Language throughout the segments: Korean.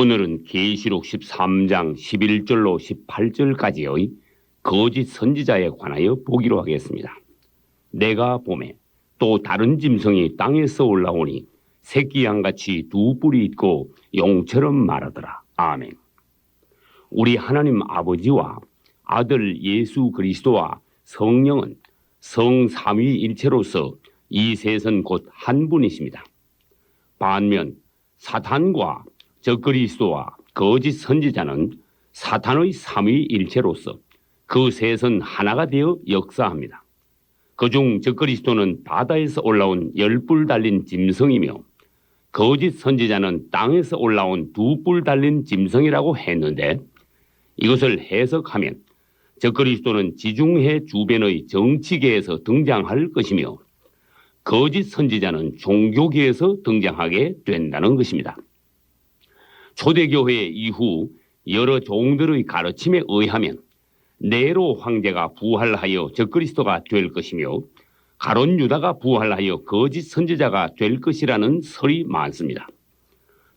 오늘은 계시록 13장 11절로 18절까지의 거짓 선지자에 관하여 보기로 하겠습니다. 내가 보매 또 다른 짐승이 땅에서 올라오니 새끼 양같이 두 뿔이 있고 용처럼 말하더라. 아멘. 우리 하나님 아버지와 아들 예수 그리스도와 성령은 성삼위일체로서 이 셋은 곧 한 분이십니다. 반면 사탄과 적그리스도와 거짓 선지자는 사탄의 삼위일체로서 그 셋은 하나가 되어 역사합니다. 그중 적그리스도는 바다에서 올라온 10뿔 달린 짐승이며 거짓 선지자는 땅에서 올라온 2뿔 달린 짐승이라고 했는데, 이것을 해석하면 적그리스도는 지중해 주변의 정치계에서 등장할 것이며 거짓 선지자는 종교계에서 등장하게 된다는 것입니다. 초대교회 이후 여러 종들의 가르침에 의하면 네로 황제가 부활하여 적그리스도가 될 것이며 가룟 유다가 부활하여 거짓 선지자가 될 것이라는 설이 많습니다.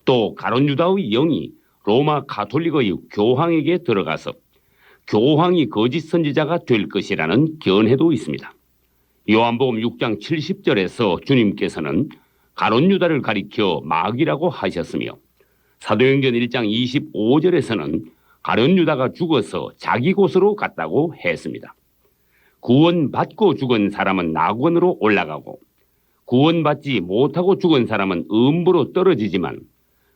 또 가룟 유다의 영이 로마 가톨릭의 교황에게 들어가서 교황이 거짓 선지자가 될 것이라는 견해도 있습니다. 요한복음 6장 70절에서 주님께서는 가룟 유다를 가리켜 마귀라고 하셨으며 사도행전 1장 25절에서는 가룟 유다가 죽어서 자기 곳으로 갔다고 했습니다. 구원받고 죽은 사람은 낙원으로 올라가고 구원받지 못하고 죽은 사람은 음부로 떨어지지만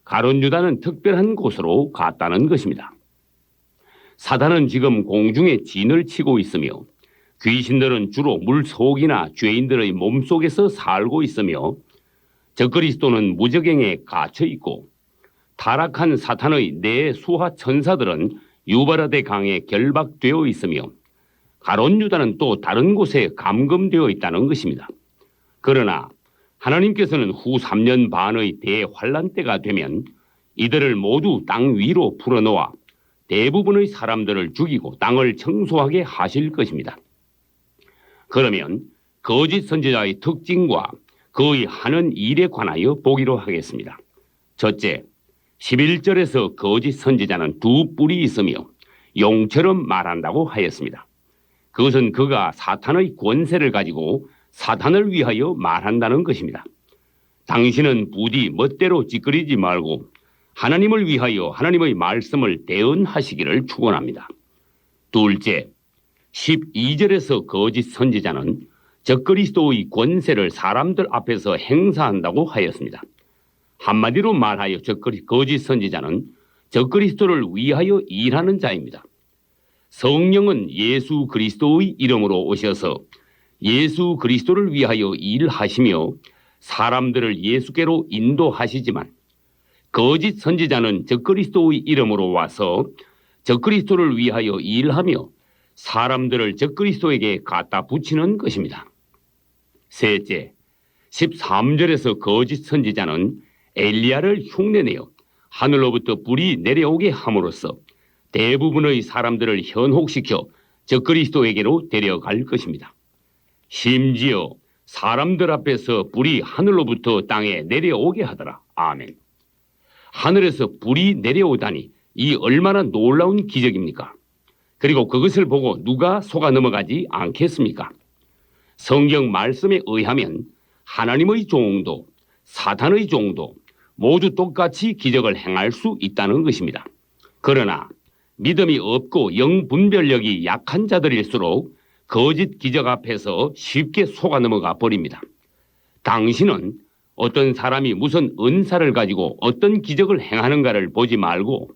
가룟 유다는 특별한 곳으로 갔다는 것입니다. 사단은 지금 공중에 진을 치고 있으며 귀신들은 주로 물속이나 죄인들의 몸속에서 살고 있으며 적그리스도는 무저갱에 갇혀 있고 타락한 사탄의 네 수하 천사들은 유바라데 강에 결박되어 있으며 가룟 유다는 또 다른 곳에 감금되어 있다는 것입니다. 그러나 하나님께서는 후 3년 반의 대환란 때가 되면 이들을 모두 땅 위로 풀어놓아 대부분의 사람들을 죽이고 땅을 청소하게 하실 것입니다. 그러면 거짓 선지자의 특징과 그의 하는 일에 관하여 보기로 하겠습니다. 첫째, 11절에서 거짓 선지자는 두 뿔이 있으며 용처럼 말한다고 하였습니다. 그것은 그가 사탄의 권세를 가지고 사탄을 위하여 말한다는 것입니다. 당신은 부디 멋대로 찌끄리지 말고 하나님을 위하여 하나님의 말씀을 대언하시기를 축원합니다. 둘째, 12절에서 거짓 선지자는 적그리스도의 권세를 사람들 앞에서 행사한다고 하였습니다. 한마디로 말하여 거짓 선지자는 적그리스도를 위하여 일하는 자입니다. 성령은 예수 그리스도의 이름으로 오셔서 예수 그리스도를 위하여 일하시며 사람들을 예수께로 인도하시지만 거짓 선지자는 적그리스도의 이름으로 와서 적그리스도를 위하여 일하며 사람들을 적그리스도에게 갖다 붙이는 것입니다. 셋째, 13절에서 거짓 선지자는 엘리야를 흉내내어 하늘로부터 불이 내려오게 함으로써 대부분의 사람들을 현혹시켜 적그리스도에게로 데려갈 것입니다. 심지어 사람들 앞에서 불이 하늘로부터 땅에 내려오게 하더라. 아멘. 하늘에서 불이 내려오다니 이 얼마나 놀라운 기적입니까? 그리고 그것을 보고 누가 속아 넘어가지 않겠습니까? 성경 말씀에 의하면 하나님의 종도 사탄의 종도 모두 똑같이 기적을 행할 수 있다는 것입니다. 그러나 믿음이 없고 영분별력이 약한 자들일수록 거짓 기적 앞에서 쉽게 속아 넘어가 버립니다. 당신은 어떤 사람이 무슨 은사를 가지고 어떤 기적을 행하는가를 보지 말고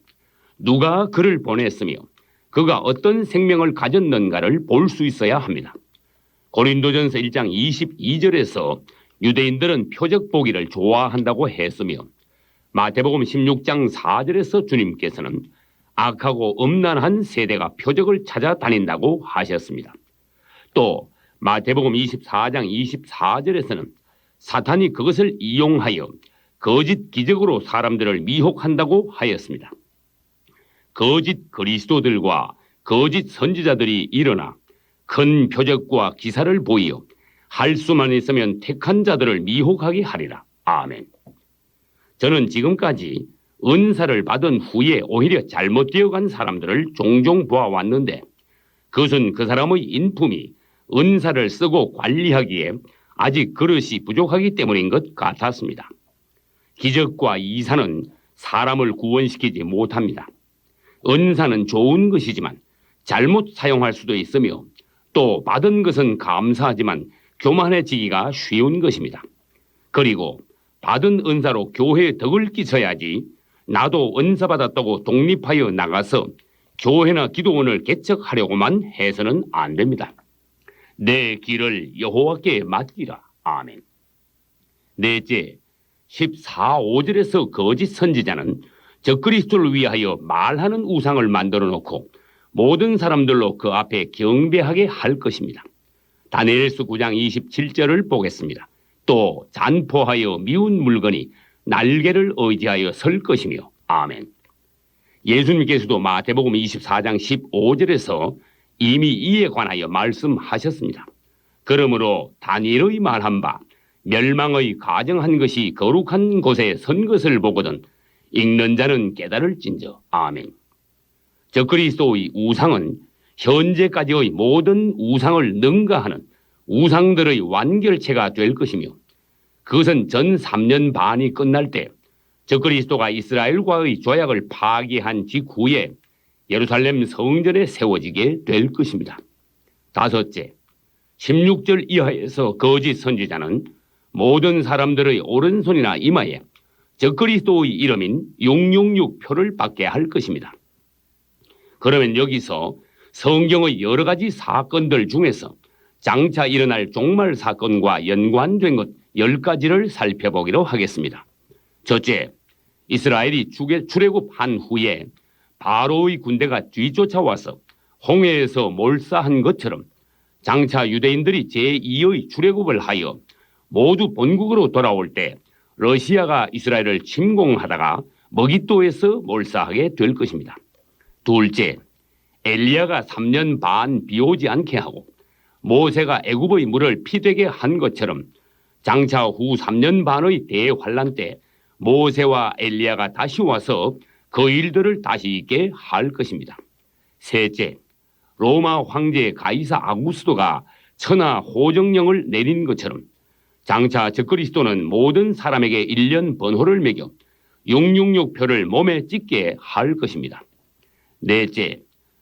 누가 그를 보냈으며 그가 어떤 생명을 가졌는가를 볼 수 있어야 합니다. 고린도전서 1장 22절에서 유대인들은 표적 보기를 좋아한다고 했으며 마태복음 16장 4절에서 주님께서는 악하고 음란한 세대가 표적을 찾아다닌다고 하셨습니다. 또 마태복음 24장 24절에서는 사탄이 그것을 이용하여 거짓 기적으로 사람들을 미혹한다고 하였습니다. 거짓 그리스도들과 거짓 선지자들이 일어나 큰 표적과 기사를 보이어 할 수만 있으면 택한 자들을 미혹하게 하리라. 아멘. 저는 지금까지 은사를 받은 후에 오히려 잘못되어 간 사람들을 종종 보아왔는데 그것은 그 사람의 인품이 은사를 쓰고 관리하기에 아직 그릇이 부족하기 때문인 것 같았습니다. 기적과 이사는 사람을 구원시키지 못합니다. 은사는 좋은 것이지만 잘못 사용할 수도 있으며 또 받은 것은 감사하지만 교만해지기가 쉬운 것입니다. 그리고 받은 은사로 교회에 덕을 끼쳐야지 나도 은사 받았다고 독립하여 나가서 교회나 기도원을 개척하려고만 해서는 안 됩니다. 내 길을 여호와께 맡기라. 아멘. 넷째, 14, 5절에서 거짓 선지자는 적그리스도를 위하여 말하는 우상을 만들어 놓고 모든 사람들로 그 앞에 경배하게 할 것입니다. 다니엘서 9장 27절을 보겠습니다. 또 잔포하여 미운 물건이 날개를 의지하여 설 것이며 아멘. 예수님께서도 마태복음 24장 15절에서 이미 이에 관하여 말씀하셨습니다. 그러므로 다니엘의 말한 바 멸망의 가정한 것이 거룩한 곳에 선 것을 보거든 읽는 자는 깨달을진저 아멘. 적그리스도의 우상은 현재까지의 모든 우상을 능가하는 우상들의 완결체가 될 것이며 그것은 전 3년 반이 끝날 때 적그리스도가 이스라엘과의 조약을 파기한 직후에 예루살렘 성전에 세워지게 될 것입니다. 다섯째, 16절 이하에서 거짓 선지자는 모든 사람들의 오른손이나 이마에 적그리스도의 이름인 666표를 받게 할 것입니다. 그러면 여기서 성경의 여러 가지 사건들 중에서 장차 일어날 종말 사건과 연관된 것 10가지를 살펴보기로 하겠습니다. 첫째, 이스라엘이 출애굽한 후에 바로의 군대가 뒤쫓아와서 홍해에서 몰사한 것처럼 장차 유대인들이 제2의 출애굽을 하여 모두 본국으로 돌아올 때 러시아가 이스라엘을 침공하다가 머깃도에서 몰사하게 될 것입니다. 둘째, 엘리야가 3년 반 비오지 않게 하고 모세가 애굽의 물을 피되게 한 것처럼 장차 후 3년 반의 대환란 때 모세와 엘리야가 다시 와서 그 일들을 다시 있게 할 것입니다. 셋째, 로마 황제 가이사 아구스도가 천하 호정령을 내린 것처럼 장차 적그리스도는 모든 사람에게 1년 번호를 매겨 666표를 몸에 찍게 할 것입니다. 넷째,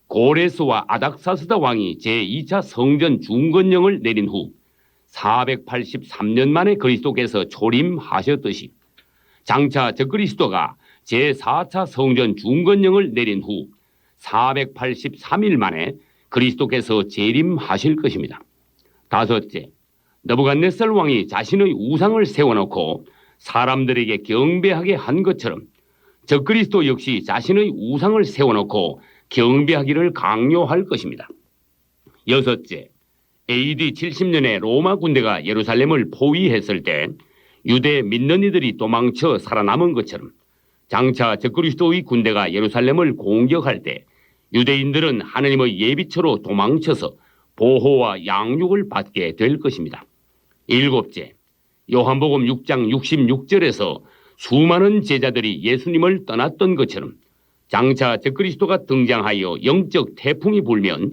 고레스와 아닥사스다 왕이 제2차 성전 중건령을 내린 후 483년 만에 그리스도께서 초림하셨듯이 장차 적그리스도가 제4차 성전 중건령을 내린 후 483일 만에 그리스도께서 재림하실 것입니다. 다섯째, 느부갓네살 왕이 자신의 우상을 세워놓고 사람들에게 경배하게 한 것처럼 적그리스도 역시 자신의 우상을 세워놓고 경배하기를 강요할 것입니다. 여섯째, AD 70년에 로마 군대가 예루살렘을 포위했을 때 유대 믿는 이들이 도망쳐 살아남은 것처럼 장차 적그리스도의 군대가 예루살렘을 공격할 때 유대인들은 하나님의 예비처로 도망쳐서 보호와 양육을 받게 될 것입니다. 일곱째, 요한복음 6장 66절에서 수많은 제자들이 예수님을 떠났던 것처럼 장차 적그리스도가 등장하여 영적 태풍이 불면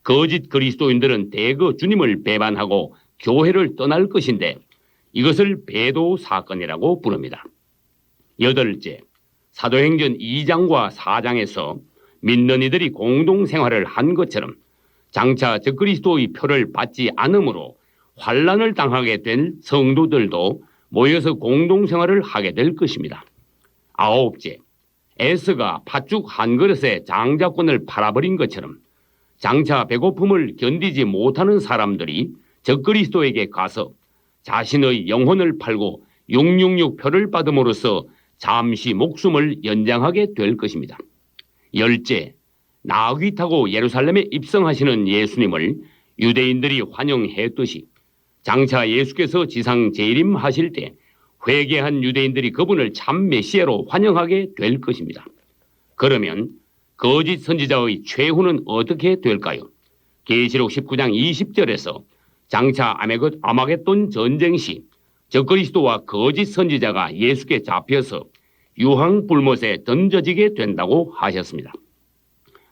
거짓 그리스도인들은 대거 주님을 배반하고 교회를 떠날 것인데 이것을 배도 사건이라고 부릅니다. 여덟째, 사도행전 2장과 4장에서 믿는 이들이 공동생활을 한 것처럼 장차 적그리스도의 표를 받지 않으므로 환난을 당하게 된 성도들도 모여서 공동생활을 하게 될 것입니다. 아홉째, 에스가 팥죽 한 그릇에 장자권을 팔아버린 것처럼 장차 배고픔을 견디지 못하는 사람들이 적그리스도에게 가서 자신의 영혼을 팔고 666표를 받음으로써 잠시 목숨을 연장하게 될 것입니다. 열째, 나귀 타고 예루살렘에 입성하시는 예수님을 유대인들이 환영했듯이 장차 예수께서 지상 재림하실 때 회개한 유대인들이 그분을 참 메시아로 환영하게 될 것입니다. 그러면 거짓 선지자의 최후는 어떻게 될까요? 계시록 19장 20절에서 장차 아마겟돈 전쟁 시 적그리스도와 거짓 선지자가 예수께 잡혀서 유황불못에 던져지게 된다고 하셨습니다.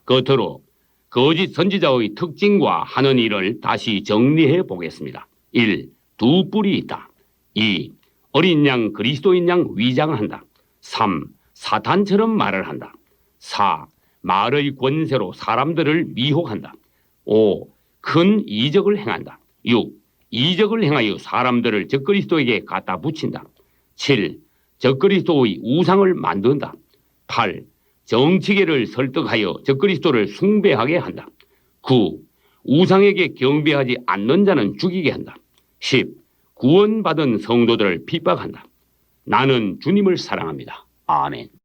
끝으로 거짓 선지자의 특징과 하는 일을 다시 정리해 보겠습니다. 1. 두 뿔이 있다. 2. 어린 양 그리스도인 양 위장한다. 3. 사탄처럼 말을 한다. 4. 말의 권세로 사람들을 미혹한다. 5. 큰 이적을 행한다. 6. 이적을 행하여 사람들을 적그리스도에게 갖다 붙인다. 7. 적그리스도의 우상을 만든다. 8. 정치계를 설득하여 적그리스도를 숭배하게 한다. 9. 우상에게 경배하지 않는 자는 죽이게 한다. 10. 구원받은 성도들을 핍박한다. 나는 주님을 사랑합니다. 아멘.